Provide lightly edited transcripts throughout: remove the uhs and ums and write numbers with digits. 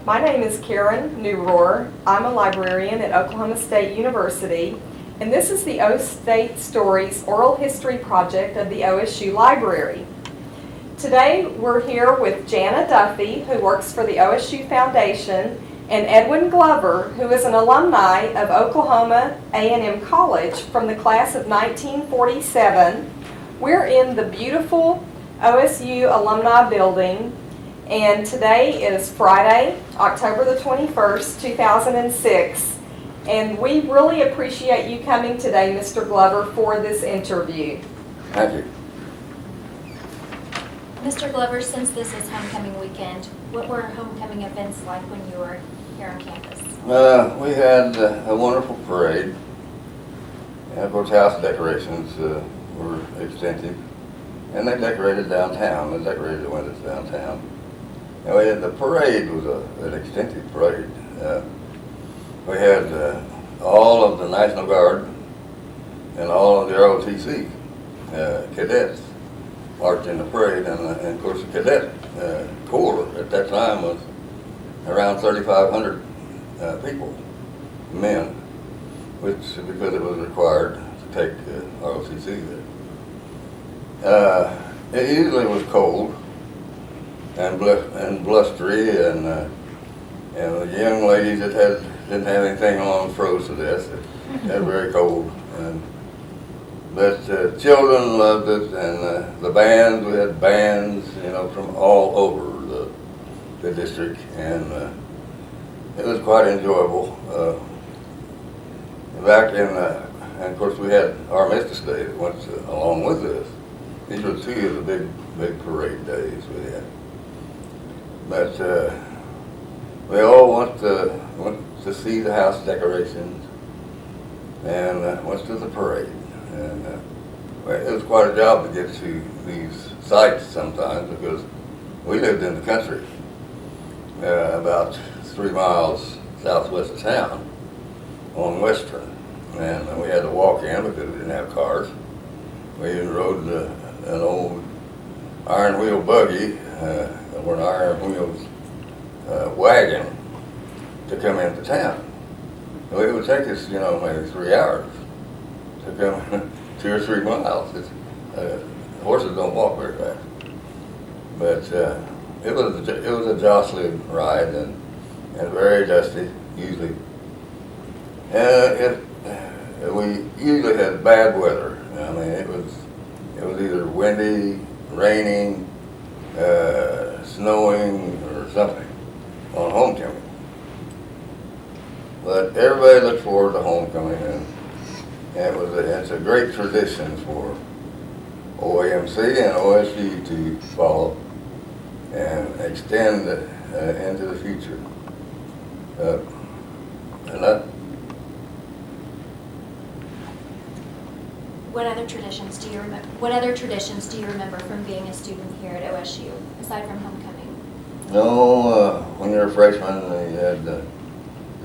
My name is Karen Neurohr. I'm a librarian at Oklahoma State University, and this is the O State Stories Oral History Project of the OSU Library. Today we're here with Jana Duffy, who works for the OSU Foundation, and Edwin Glover, who is an alumni of Oklahoma A&M College from the class of 1947. We're in the beautiful OSU Alumni Building, and today is Friday, October the 21st, 2006. And we really appreciate you coming today, Mr. Glover, for this interview. Thank you. Mr. Glover, since this is homecoming weekend, what were homecoming events like when you were here on campus? We had a wonderful parade. And of course, house decorations were extensive. And they decorated downtown. They decorated the windows downtown. And we had, the parade was an extensive parade. We had all of the National Guard and all of the ROTC cadets marched in the parade, and of course the cadet corps at that time was around 3,500 people, men, which, because it was required to take ROTC there. It usually was cold and blustery, and the young ladies that didn't have anything on froze to death. It was very cold, but children loved it, and the bands, we had bands, from all over the district, and it was quite enjoyable. And of course we had Armistice Day that went along with this. These were two of the big parade days we had. But we all went to see the house decorations and went to the parade. And it was quite a job to get to these sites sometimes, because we lived in the country, about 3 miles southwest of town on Western. And we had to walk in because we didn't have cars. We even rode an old iron wheel buggy, or an iron wheels wagon to come into town. So it would take us, maybe 3 hours to come 2 or 3 miles. Horses don't walk very fast. But it was a jostling ride, and very dusty usually. We usually had bad weather. I mean, it was either windy, raining, snowing, or something on homecoming. But everybody looked forward to homecoming, and it's a great tradition for OAMC and OSU to follow and extend into the future. What other traditions do you remember? What other traditions do you remember from being a student here at OSU aside from homecoming? When you were a freshman, you had the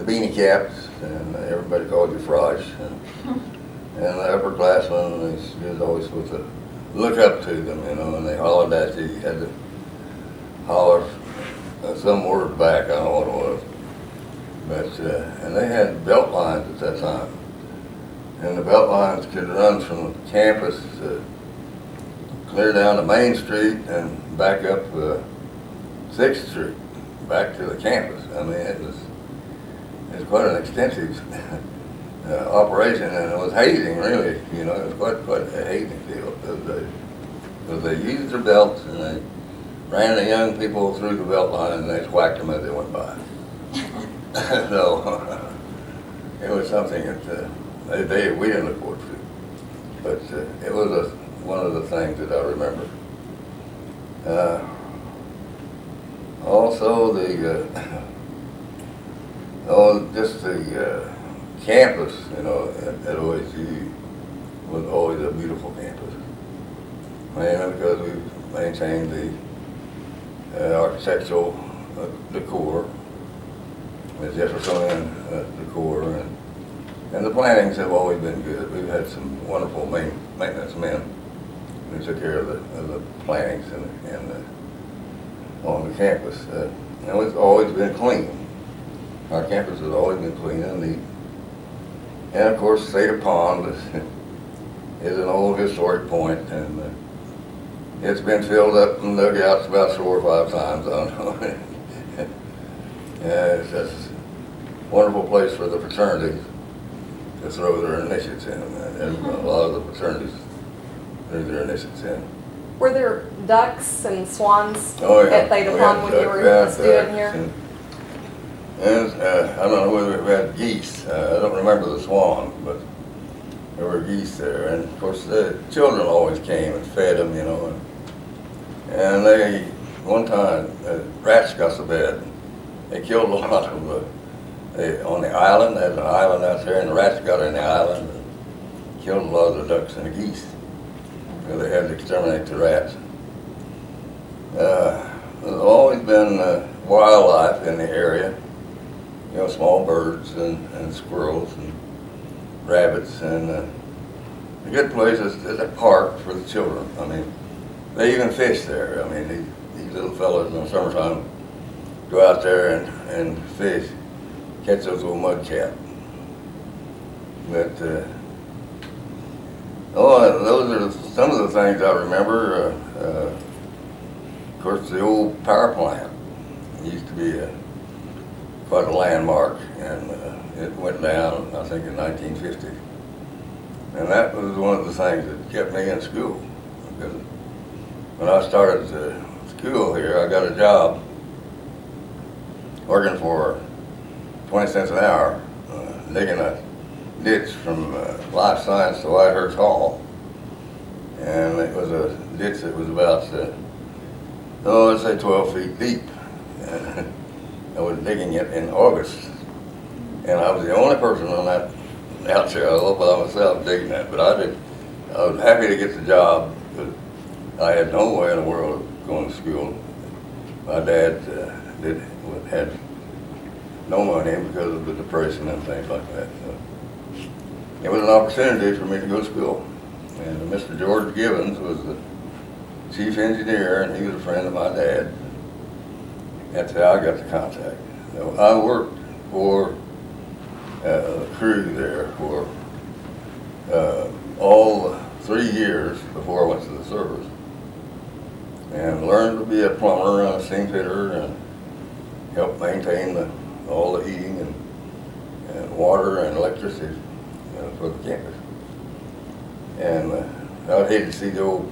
beanie caps, and everybody called you Frosh. And the upperclassmen, you was always supposed to look up to them, and they hollered at you. You had to holler some word back, I don't know what it was. But, and they had belt lines at that time. And the belt lines could run from the campus clear down to Main Street and back up 6th Street, back to the campus. I mean, it was quite an extensive operation, and it was hazing, really. It was quite a hazing deal those days. Because they used their belts, and they ran the young people through the belt line, and they just whacked them as they went by. So it was something that we didn't look forward to. But it was one of the things that I remember. Also, just the campus, at OSU was always a beautiful campus. Mainly because we maintained the architectural decor, the Jeffersonian decor, and the plantings have always been good. We've had some wonderful maintenance men who took care of the plantings and on the campus. And it's always been clean. Our campus has always been clean and neat. And of course, Cedar Pond is an old historic point, and it's been filled up and dug out about 4 or 5 times. I don't know. Yeah, it's just a wonderful place for the fraternities to throw their initiates in. And a lot of the fraternities throw their initiates in. Were there ducks and swans Oh, yeah. at Theta We Pond had when you duck were a bass, student ducks, here? And I don't know whether we had geese. I don't remember the swan, but there were geese there. And of course, the children always came and fed them, you know. And they, one time, rats got so bad, they killed a lot of on the island. There's an island out there, and the rats got in the island and killed a lot of the ducks and the geese. So they had to exterminate the rats. There's always been wildlife in the area. You know, small birds and squirrels and rabbits, and a good place is a park for the children. I mean, they even fish there. I mean, these little fellas in the summertime go out there and fish, catch those little mudcat. But those are some of the things I remember. Of course, the old power plant used to be quite a landmark, and it went down, I think, in 1950. And that was one of the things that kept me in school. Because when I started school here, I got a job working for 20 cents an hour, digging a ditch from Life Science to Whitehurst Hall. And it was a ditch that was about, I'd say 12 feet deep. And I was digging it in August, and I was the only person on that out there all by myself digging that. But I was happy to get the job, because I had no way in the world of going to school. My dad had no money because of the Depression and things like that. So it was an opportunity for me to go to school. And Mr. George Gibbons was the chief engineer, and he was a friend of my dad. That's how I got the contact. So I worked for a crew there for all 3 years before I went to the service, and learned to be a plumber and a steam fitter and help maintain all the heating and water and electricity for the campus. And I would hate to see the old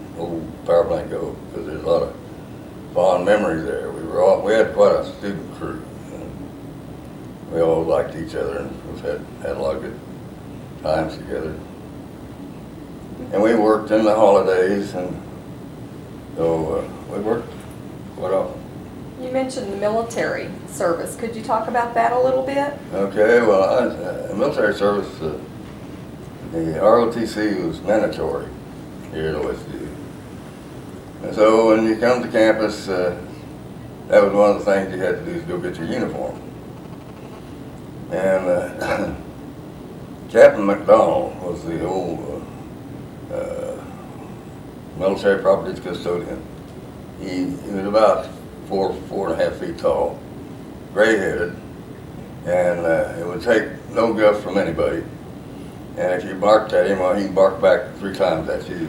power plant go, because there's a lot of fond memories there. We had quite a student crew, and we all liked each other, and had a lot of good times together. And we worked in the holidays, and so we worked quite often. You mentioned the military service. Could you talk about that a little bit? Okay, well, military service, the ROTC was mandatory here at OSU. And so when you come to campus, that was one of the things you had to do, is go get your uniform. And Captain McDonald was the old military properties custodian. He was about 4.5 feet tall, gray-headed, and it would take no guff from anybody. And if you barked at him, well, he'd bark back 3 times at you.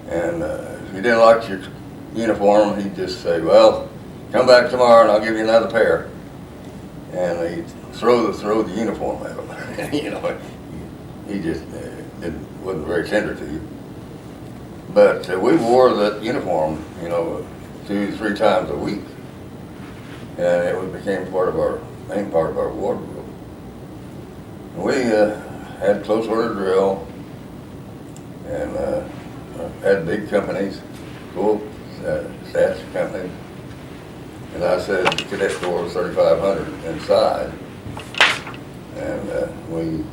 And if you didn't like your uniform, he'd just say, "Well, come back tomorrow and I'll give you another pair." And he'd throw the uniform at him. You know, he just wasn't very tender to you. But we wore that uniform, 2 to 3 times a week, and it became main part of our wardrobe. We had close order drill, and had big companies, full staff companies. And I said the cadet corps was 3,500 inside, and we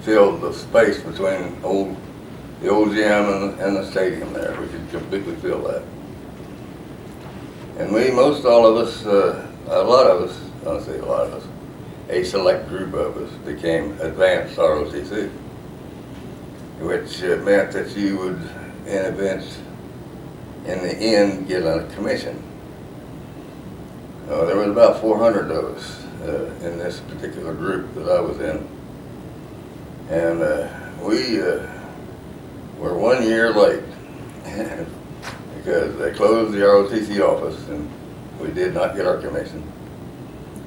filled the space between the old gym and the stadium there. We could completely fill that. And most all of us, a lot of us, I don't say a lot of us, a select group of us became advanced ROTC, which meant that you would, in the end, get a commission. There was about 400 of us in this particular group that I was in. And we were 1 year late because they closed the ROTC office and we did not get our commission.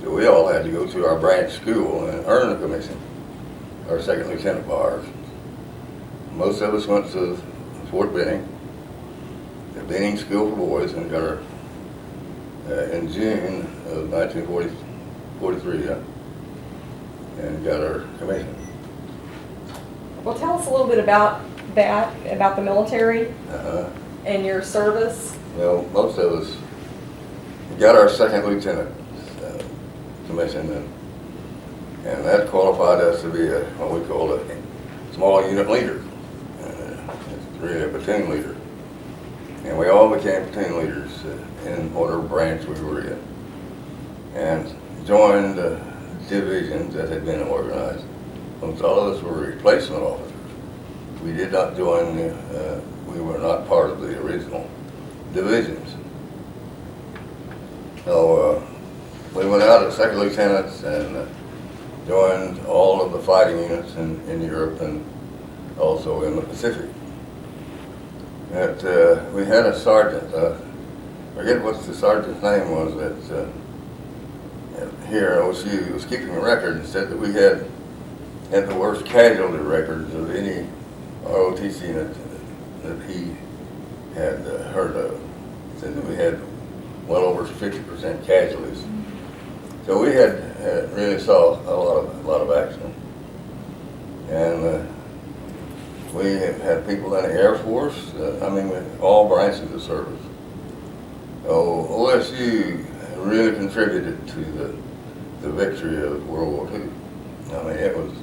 So we all had to go to our branch school and earn a commission, our second lieutenant bars. Most of us went to Fort Benning, the Benning School for Boys, and got our, in June of 1943, and got our commission. Well, tell us a little bit about that, about the military Uh-huh. and your service. Well, most of us got our second lieutenant commission, and that qualified us to be what we call a small unit leader. It's really a platoon leader. And we all became platoon leaders in whatever branch we were in, and joined divisions that had been organized. Almost all of us were replacement officers. We did not join, we were not part of the original divisions. So we went out as second lieutenants and joined all of the fighting units in Europe and also in the Pacific. We had a sergeant, I forget what the sergeant's name was, that here at OSU was keeping a record and said that we had the worst casualty records of any ROTC unit that he had heard of. He said that we had well over 50% casualties. So we had really saw a lot of action. And we have had people in the Air Force, all branches of service. So OSU really contributed to the victory of World War II. It was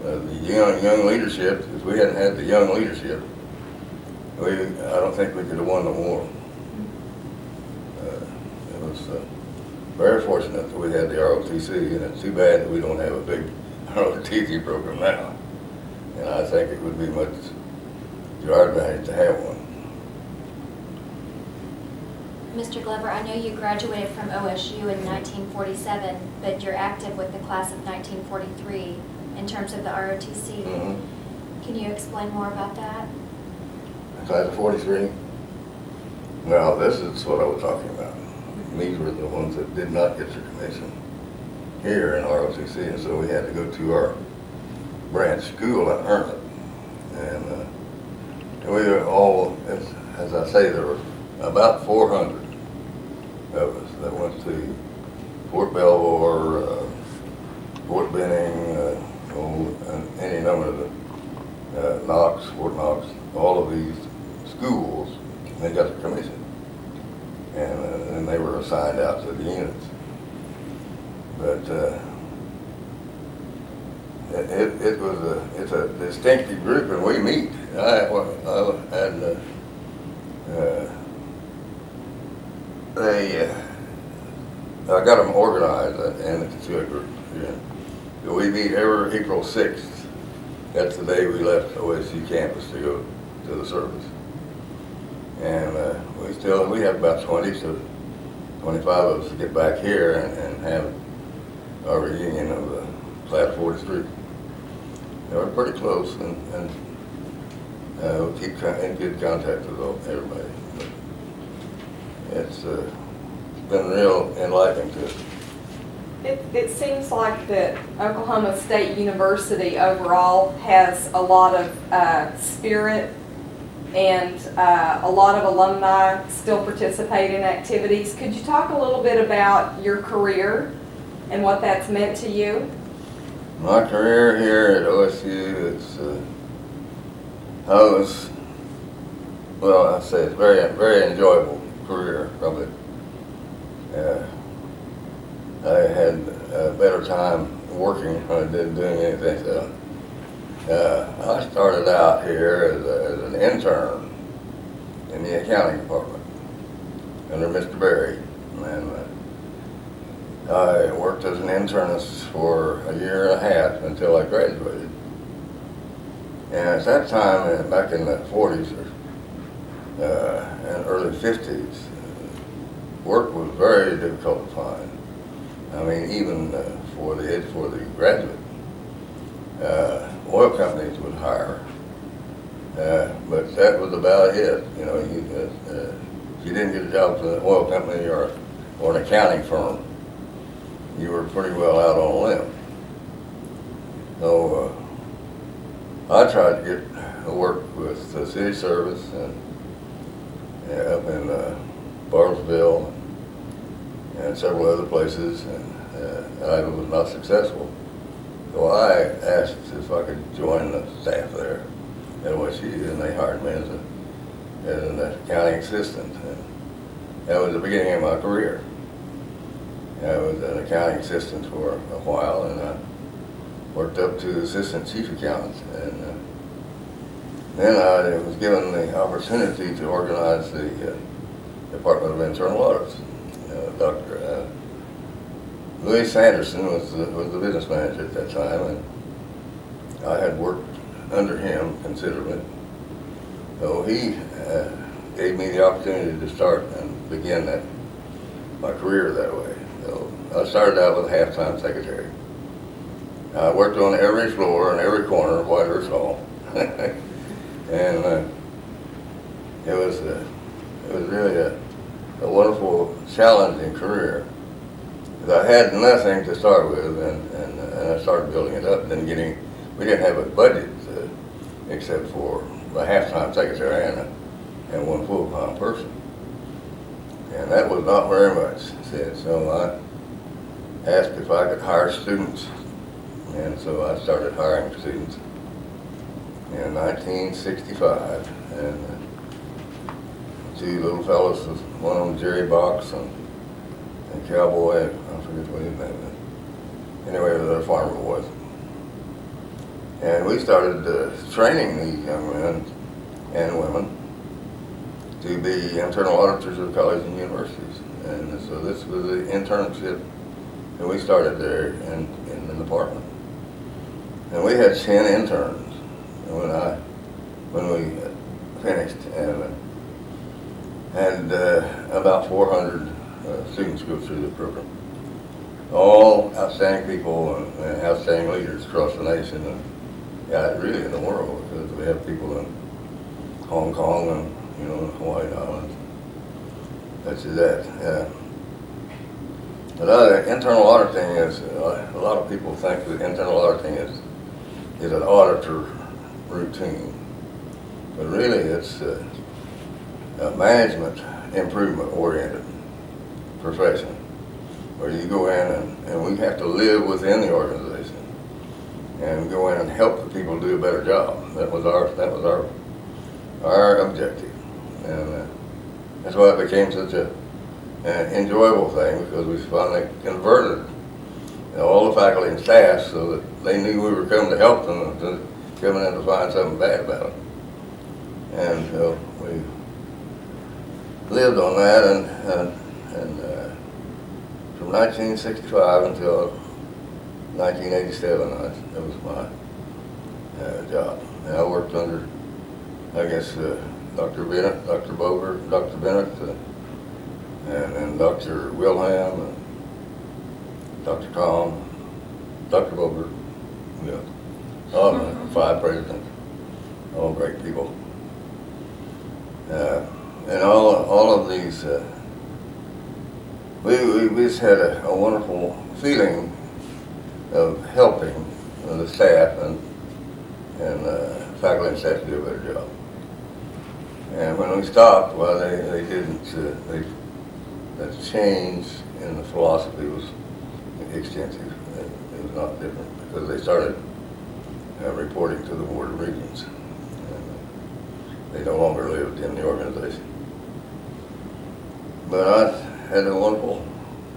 the young leadership. If we hadn't had the young leadership, I don't think we could have won the war. It was very fortunate that we had the ROTC, and it's too bad that we don't have a big ROTC program now. And I think it would be much to our advantage to have one. Mr. Glover, I know you graduated from OSU in 1947, but you're active with the class of 1943 in terms of the ROTC. Mm-hmm. Can you explain more about that? Class of 43? Well, this is what I was talking about. These were the ones that did not get their commission here in ROTC, and so we had to go to our branch school and earn it. And we were all, as I say, there were about 400 of us that went to Fort Belvoir, Fort Benning, and any number of the Fort Knox, all of these schools, and they got their commission. And then they were assigned out to the units. But it's a distinctive group, and we meet. I got them organized into a group. Yeah. So we meet every April 6th. That's the day we left OSU campus to go to the service. And we have about 20 to 25 of us to get back here and have our reunion of the class 43. They were pretty close, and we'll keep in good contact with everybody. But it's been real enlightening to us. It seems like that Oklahoma State University overall has a lot of spirit, and a lot of alumni still participate in activities. Could you talk a little bit about your career and what that's meant to you? My career here at OSU, it's I say it's very, very enjoyable career, probably. I had a better time working than doing anything. So I started out here as an intern in the accounting department under Mr. Berry, and I worked as an internist for a year and a half until I graduated. And at that time, back in the 40s and early 50s, work was very difficult to find. I mean, even for the graduate, oil companies would hire, but that was about it. You know, if you didn't get a job with an oil company or an accounting firm, you were pretty well out on a limb. So I tried to get work with the city service and up in Bartlesville and several other places, and I was not successful. So I asked if I could join the staff there at OSU, and they hired me as an accounting assistant. And that was the beginning of my career. I was an accounting assistant for a while, and I worked up to assistant chief accountant. And then I was given the opportunity to organize the Department of Internal Audits. Dr. Louis Sanderson was the business manager at that time, and I had worked under him considerably. So he gave me the opportunity to start and begin my career that way. So I started out with a half-time secretary. I worked on every floor and every corner of Whitehurst Hall, and it was really a wonderful, challenging career. I had nothing to start with, and I started building it up. Then we didn't have a budget except for a half-time secretary and one full-time person, and that was not very much. So I asked if I could hire students, and so I started hiring students in 1965, and two little fellows, one of them Jerry Box and Cowboy, I forget what his name is. Anyway, they're farmer boys. And we started training these young men and women to be internal auditors of colleges and universities. And so this was the internship that we started there in the department. And we had 10 interns when we finished, and had about 400 students go through the program. All outstanding people and outstanding leaders across the nation, and really in the world, because we have people in Hong Kong and Hawaii Islands. That's that. But internal auditing is a lot of people think that internal auditing is an auditor routine, but really it's a management improvement oriented profession, where you go in and we have to live within the organization and go in and help the people do a better job. That was our objective, and that's why it became such an enjoyable thing, because we finally converted all the faculty and staff so that they knew we were coming to help them instead of coming in to find something bad about them. And so we lived on that, and from 1965 until 1987, that was my job. And I worked under, I guess, Dr. Bennett, Dr. Bover, Dr. Bennett, and Dr. Wilhelm, and Dr. Kahn, Dr. Bover, all of them, 5 presidents, all great people. And all of these, we just had a wonderful feeling of helping the staff and faculty and staff to do a better job. And when we stopped, well, they didn't. The change in the philosophy was extensive. It was not different, because they started reporting to the Board of Regents. And they no longer lived in the organization. But I had a wonderful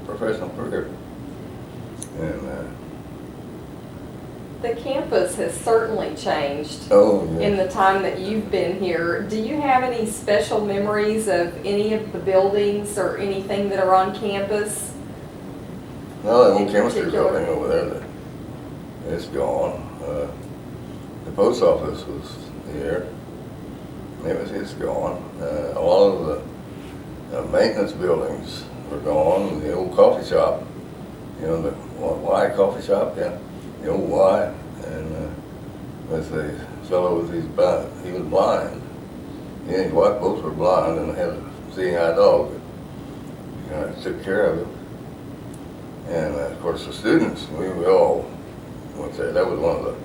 professional career. And The campus has certainly changed yes. in the time that you've been here. Do you have any special memories of any of the buildings or anything that are on campus? No, the old In chemistry particular? building over there, it's gone. The post office was here. It's gone. All of the maintenance buildings were gone. The old coffee shop, you know, the Y coffee shop, yeah, the old Y, and with the fellow with his blind, he was blind. He and his wife both were blind, and they had a seeing eye dog that took care of him. And of course, the students, we all went there. That was one of the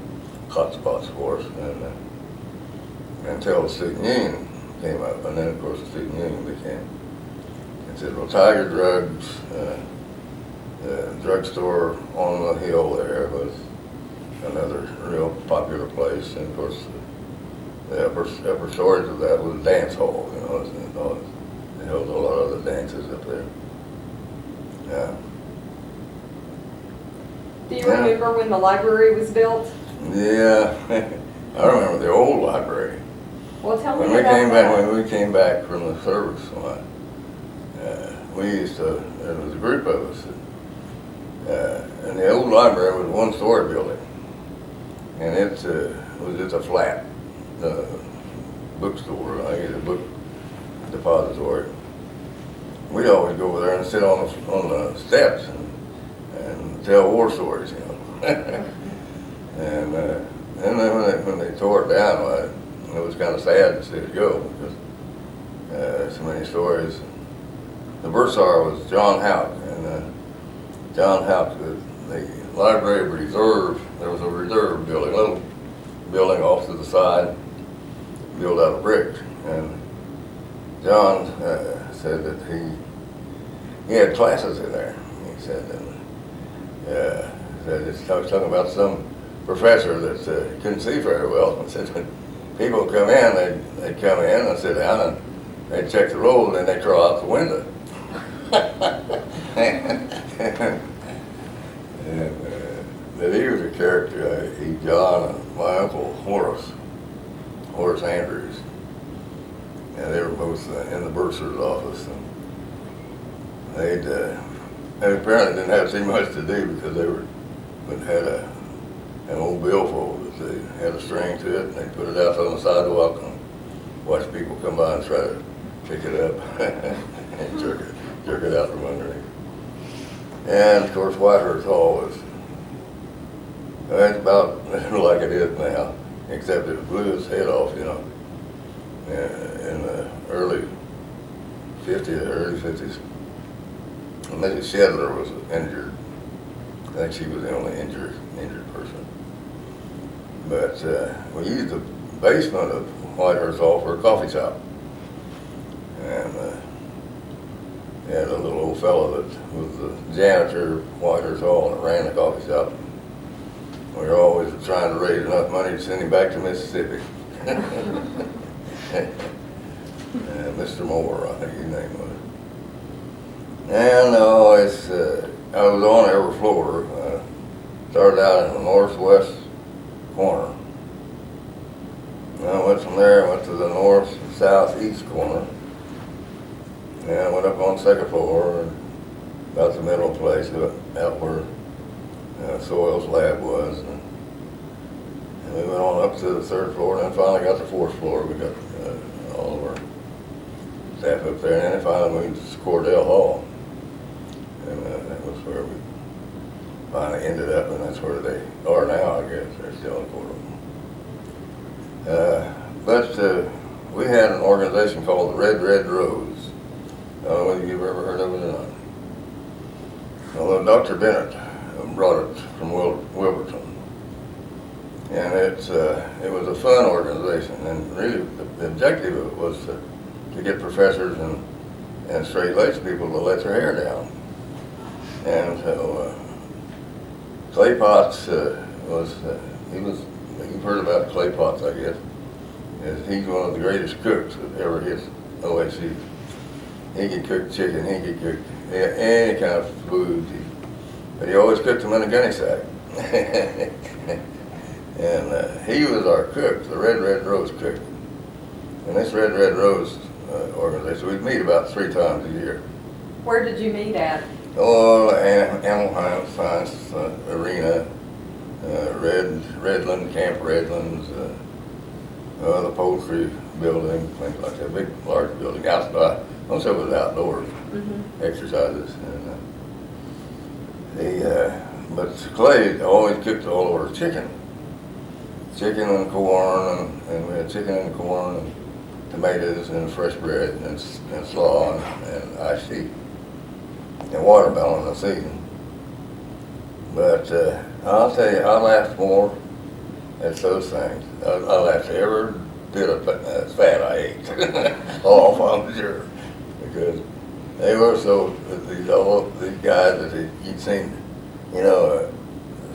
hot spots for us, and until the student union came up, and then of course the student union became. It said, well, Tiger Drugs, the drugstore on the hill there was another real popular place, and of course the upper stories of that was a dance hall, you know, it held a lot of the dances up there. Yeah. Do you remember when the library was built? Yeah, I remember the old library. Well, tell me When we about came that. back, when we came back from the service, we used to. There was a group of us, and the old library was a one-story building, and it was just a flat bookstore. I guess a book depository. We'd always go over there and sit on the steps and tell war stories, you know. And then when they tore it down, it was kind of sad to see it go because there's so many stories. The bursar was John Houck, and John Houck, the Library of Reserve, there was a reserve building, a little building off to the side, built out of brick. And John said that he had classes in there. He said, I was talking about some professor that couldn't see very well. I said, when people would come in, they'd come in and sit down and they'd check the roll, and then they'd throw out the window. And that he was a character. John and my uncle Horace Andrews, and they were both in the bursar's office, and they apparently didn't have too much to do because they had an old billfold that they had a string to it, and they put it out on the sidewalk and watched people come by and try to pick it up and jerk it out from underneath. And of course, Whitehurst Hall it's about like it is now, except it blew its head off, you know, in the early 50s. And Mrs. Shedler was injured. I think she was the only injured person. But we used the basement of Whitehurst Hall for a coffee shop. And we had a little old fellow that was the janitor of Whitehurst Hall and ran the coffee shop. We were always trying to raise enough money to send him back to Mississippi. Mr. Moore, I think his name was. And I was on every floor. Started out in the northwest corner. And I went from there, went to the north and southeast corner. And I went up on the second floor, and about the middle place, out where Soil's lab was. And we went on up to the third floor, and then finally got to the fourth floor. We got all of our staff up there, and then finally moved to Cordell Hall. And that was where we finally ended up, and that's where they are now, I guess. They're still in Cordell. But we had an organization called the Red Rose. I don't know whether you've ever heard of it or not. Although Dr. Bennett brought it from Wilburton. And it was a fun organization, and really the objective of it was to get professors and straight-laced people to let their hair down. And so Clay Potts you've heard about Clay Potts, I guess. He's one of the greatest cooks that ever hit OSU. He could cook chicken, he could cook any kind of food, but he always cooked them in a gunny sack. And he was our cook, the Red Rose cook. And this Red Rose organization, we'd meet about 3 times a year. Where did you meet at? Oh, Animal Science Arena, Redland, Camp Redlands, the poultry building, things like that, big, large building, outside, most of it was outdoors, exercises. And but Clay always cooked all of our chicken and corn, and we had chicken and corn and tomatoes and fresh bread and slaw and iced tea and watermelon in the season. But I'll tell you, I laughed more at those things. I laughed every bit of fat I ate off, I'm sure, because they were so, all these guys that you'd seen, you know,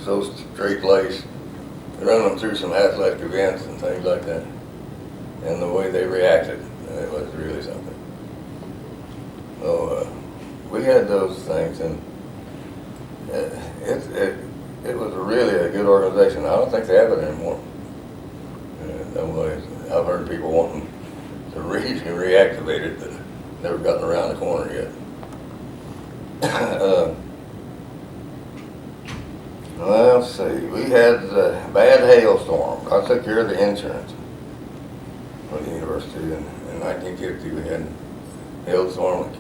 so straight-laced, running them through some athletic events and things like that. And the way they reacted, it was really something. So we had those things, and it was really a good organization. I don't think they have it anymore. I've heard people wanting to reactivate it, but never gotten around the corner yet. Well, let's see. We had a bad hailstorm. I took care of the insurance for the university. In 1950, we had a hailstorm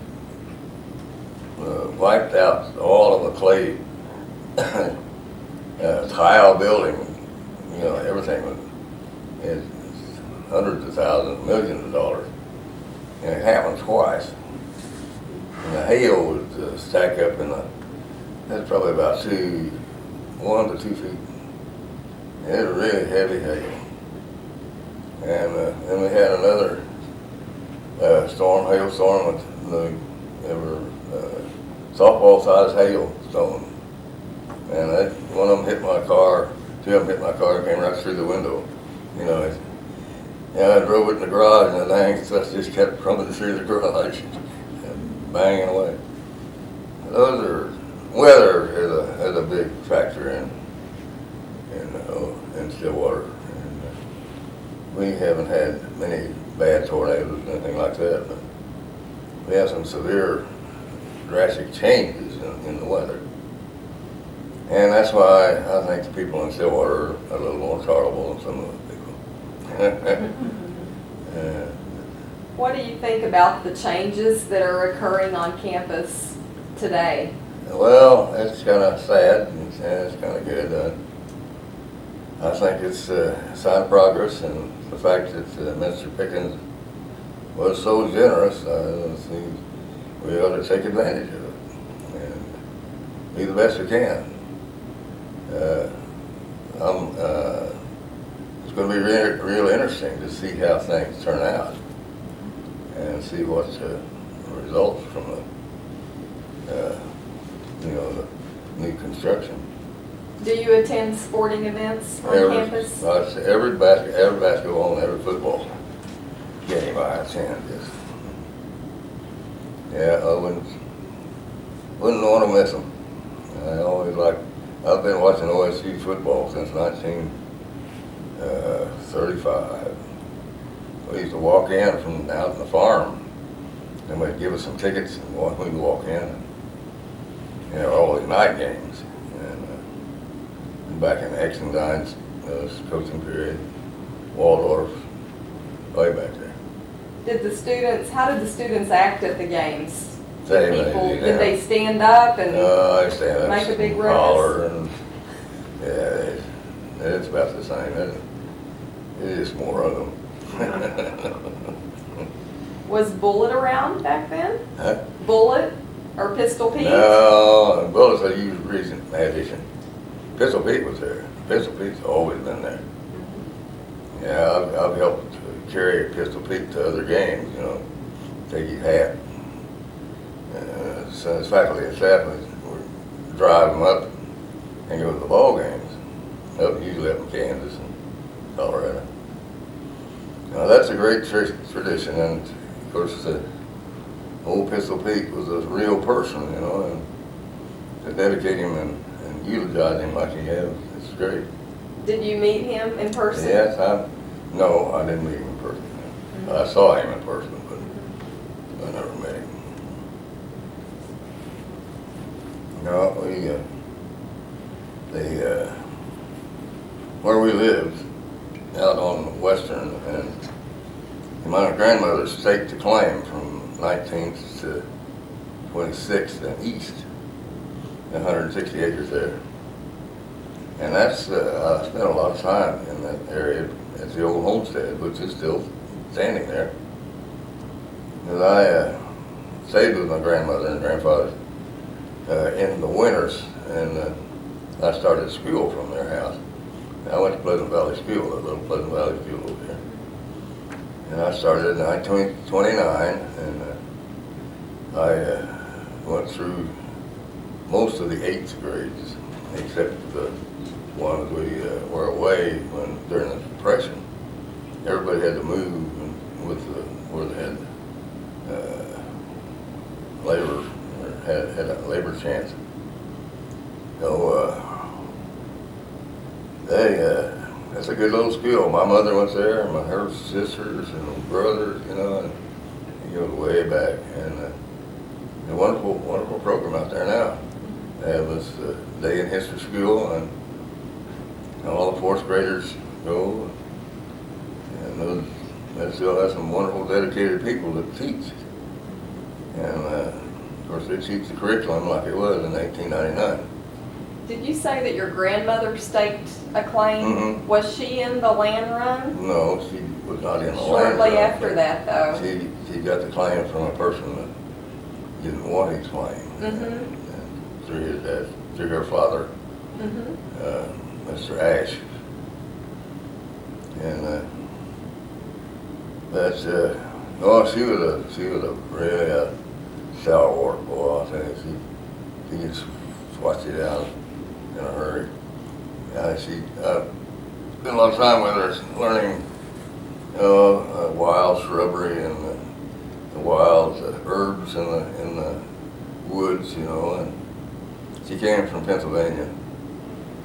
that wiped out all of the clay tile building. You know, everything was hundreds of thousands, millions of dollars. And it happened twice. And the hail would stack up that's probably about 1 to 2 feet. It was really heavy hail. And then we had another hailstorm with there were softball-sized hailstones. And one of them hit my car, 2 of them hit my car, and came right through the window. You know, I drove it in the garage, and the dang stuff just kept crumbling through the garage and banging away. Weather is a big factor in Stillwater. And we haven't had many bad tornadoes or anything like that, but we have some severe, drastic changes in the weather. And that's why I think the people in Stillwater are a little more tolerable than some of the people. What do you think about the changes that are occurring on campus today? Well, it's kind of sad, and it's kind of good. I think it's a sign of progress, and the fact that Mr. Pickens was so generous, we ought to take advantage of it and be the best we can. It's going to be real interesting to see how things turn out and see what results from the new construction. Do you attend sporting events on campus? Every basketball and every football game I attend. I wouldn't want to miss them. I've been watching OSU football since 1935. We used to walk in from out on the farm, and they'd give us some tickets, and we'd walk in. All these night games. And back in Exendine's coaching period, Waldorf, way back there. How did the students act at the games? Did they stand up and they stand up, make a big holler, ruckus? and it's about the same. It's just more of them. Was Bullet around back then? Huh? Bullet or Pistol Pete? No, Bullet's a huge recent addition. Pistol Pete was there. Pistol Pete's always been there. Yeah, I've helped carry a Pistol Pete to other games, take his hat. So as faculty and staff would drive them up and go to the ball games, usually up in Kansas and Colorado. Now that's a great tradition, and of course old Pistol Pete was a real person, and to dedicate him and eulogize him like he has, it's great. Did you meet him in person? Yes, no, I didn't meet him in person. Mm-hmm. I saw him in person, but I never met him. No, where we lived, out on Western and my grandmother's staked the claim from 19th to 26th and east, 160 acres there. And that's, I spent a lot of time in that area at the old homestead, which is still standing there. Because I stayed with my grandmother and grandfather in the winters, and I started school from their house. I went to Pleasant Valley School, that little Pleasant Valley School over here. And I started in 1929, and I went through most of the 8th grades, except the ones we were away during the Depression. Everybody had to move with where they had labor, or had a labor chance. So that's a good little school. My mother was there, and her sisters and brothers, you know, and it goes way back. And a wonderful, wonderful program out there now. They have this day in history school, and all the 4th graders go, and they still have some wonderful, dedicated people that teach. And of course, they teach the curriculum like it was in 1899. Did you say that your grandmother staked a claim? Mm-hmm. Was she in the land run? No, she was not in the land. Shortly after that, though. She got the claim from a person that didn't want his claim. Mm-hmm. And through his dad, through her father, Mr. Ash. And that's she was a really stalwart boy. I tell you, she just watched it out in a hurry. She spent a lot of time with her, learning wild shrubbery and the wild herbs in the woods, you know. And she came from Pennsylvania,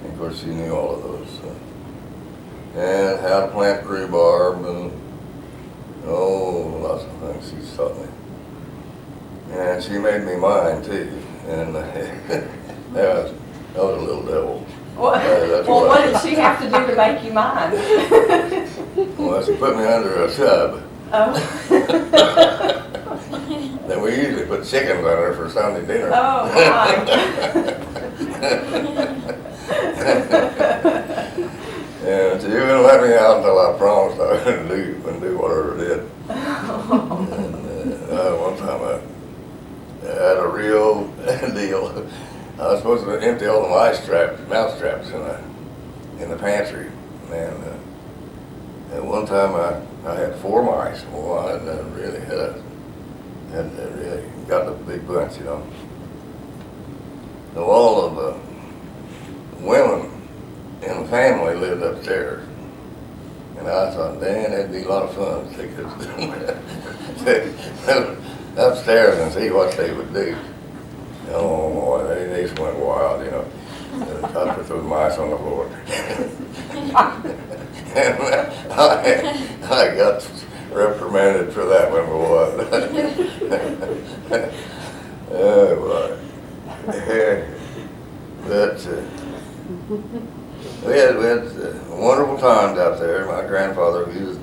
and of course she knew all of those. And how to plant rhubarb and lots of things she taught me. And she made me mine too. And that was a little devil. What did she have to do to make you mine? Well, she put me under a tub. Oh. Then we usually put chickens on her for Sunday dinner. Oh, my. And she wouldn't let me out until I promised I wouldn't do whatever I did. And one time I had a real deal. I was supposed to empty all the mouse traps in the pantry. And one time I had 4 mice. Well, I really had really got a big bunch, you know. So all of the women in the family lived upstairs. And I thought, Dan, that'd be a lot of fun to take this upstairs and see what they would do. Oh boy, they just went wild, you know. I put those mice on the floor. And I got reprimanded for that one, boy. Oh boy. But we had wonderful times out there. My grandfather, he was a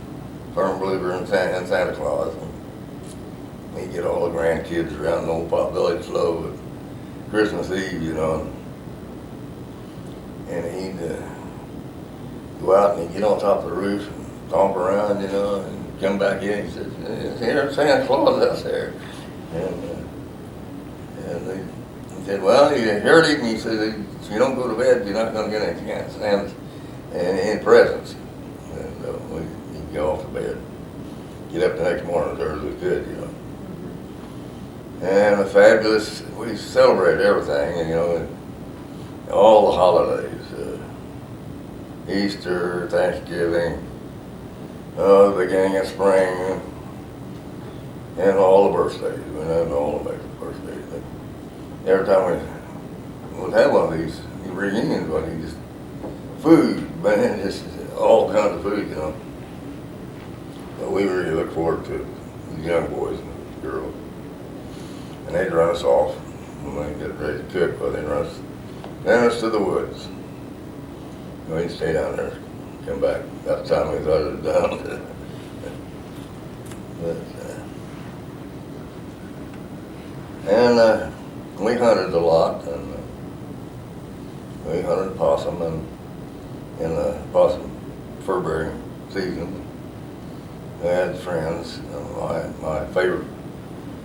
firm believer in Santa Claus. And he'd get all the grandkids around the old Pot Village Slow at Christmas Eve, you know. And he'd go out and he'd get on top of the roof and stomp around, you know, and come back in. He said, "Here's Santa Claus out there." And he said, "Well, you heard him." He said, "If you don't go to bed, you're not going to get any chance and any presents." And he'd go off to bed. Get up the next morning as early as good, you know. And we celebrated everything, and, you know, and all the holidays, Easter, Thanksgiving, the beginning of spring, and all the birthdays. We had all the birthdays. Every time we would have one of these reunions, just food, man, just all kinds of food, you know. But we really look forward to it, the young boys and girls. And they'd run us off when they get ready to cook, but they'd run us to the woods. And we'd stay down there, come back. About the time we thought it was done. But, and we hunted a lot, and we hunted possum in the possum fur bearing season. I had friends. My favorite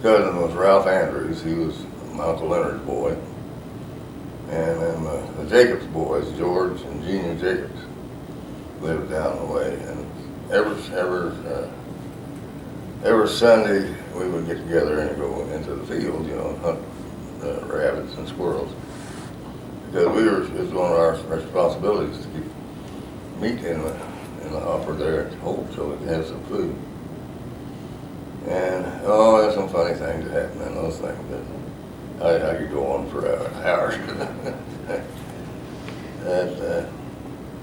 cousin was Ralph Andrews. He was my Uncle Leonard's boy. And then the Jacobs boys, George and Gina Jacobs, lived down the way. And every Sunday we would get together and go into the field, you know, and hunt rabbits and squirrels. Because it was one of our responsibilities to keep meat in the hopper there at home so we could have some food. And there's some funny things that happen in those things. That I could go on for hours.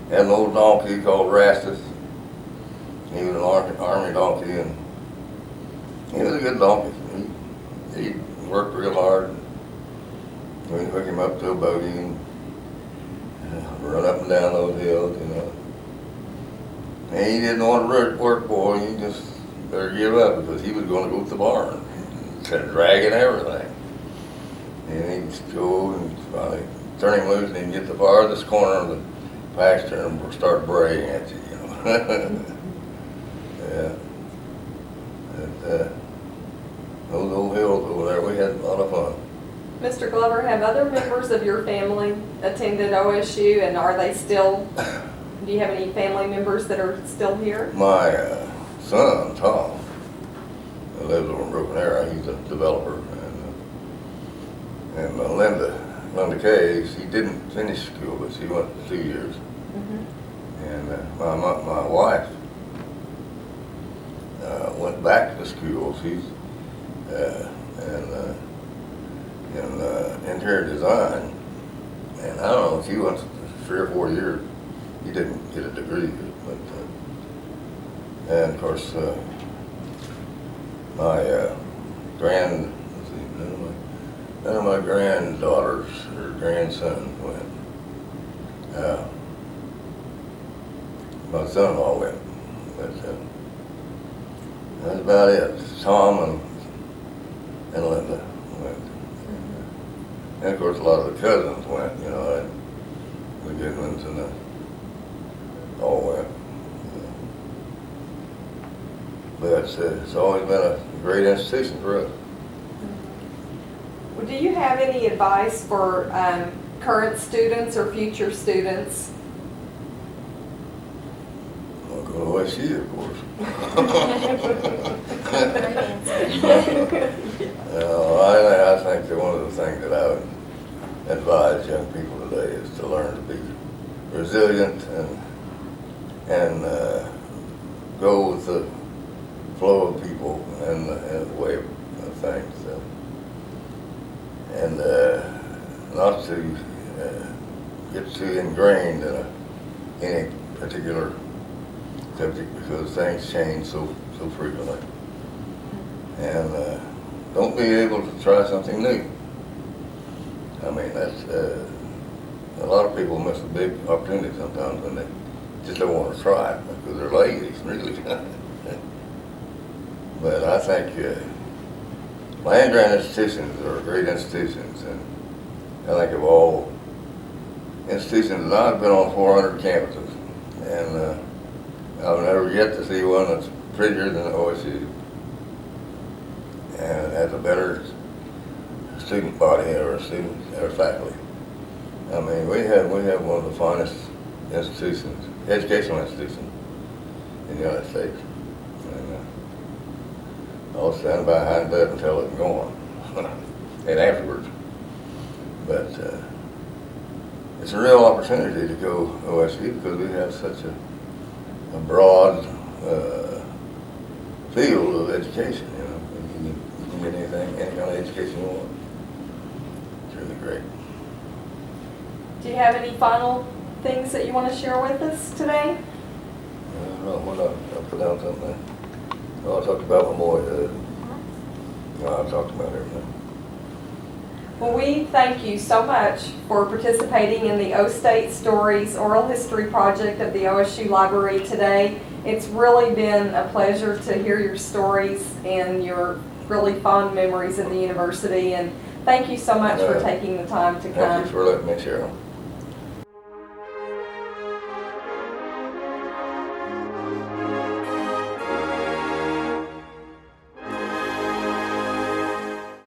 Had an old donkey called Rastus. He was an army donkey, and he was a good donkey. He worked real hard. We hook him up to a buggy and run up and down those hills, you know. And he didn't want to work, boy. He just better give up because he was going to go to the barn, dragging everything. And he'd go and finally turn him loose, and he'd get the farthest corner of the pasture and start braying at you, you know. Yeah. Those old hills over there, we had a lot of fun. Mr. Glover, have other members of your family attended OSU, and are they still, do you have any family members that are still here? My son, Tom, who lives over in Broken Arrow, he's a developer. And Linda Kay, she didn't finish school, but she went 2 years. Mm-hmm. And my wife went back to school. She's in interior design, and I don't know, she went 3 or 4 years. He didn't get a degree, but and of course none of my granddaughters or grandsons went. My son-in-law went, but that's about it. Tom and Linda went. And of course, a lot of the cousins went, you know, the Goodwins and all went. But it's always been a great institution for us. Well, do you have any advice for current students or future students? I'll go to OSU, of course. I think that one of the things that I would advise young people today is to learn to be resilient and go with the flow of people and the way of things. And not to get too ingrained in any particular subject because things change so frequently. And don't be able to try something new. I mean, that's a lot of people miss a big opportunity sometimes when they just don't want to try it because they're lazy, really. But I think land-grant institutions are great institutions, and I think of all institutions, I've been on 400 campuses, and I've never yet to see one that's prettier than OSU, and has a better student body or faculty. I mean, we have one of the finest institutions, educational institutions in the United States. I'll stand behind that until it's gone, and afterwards. But it's a real opportunity to go OSU because we have such a broad field of education. You know, you can get any kind of education you want. It's really great. Do you have any final things that you want to share with us today? I'll put down something there. I talked about my boyhood. I talked about everything. Well, we thank you so much for participating in the O State Stories Oral History Project of the OSU Library today. It's really been a pleasure to hear your stories and your really fond memories of the university, and thank you so much for taking the time to Thank come. you for letting me share them.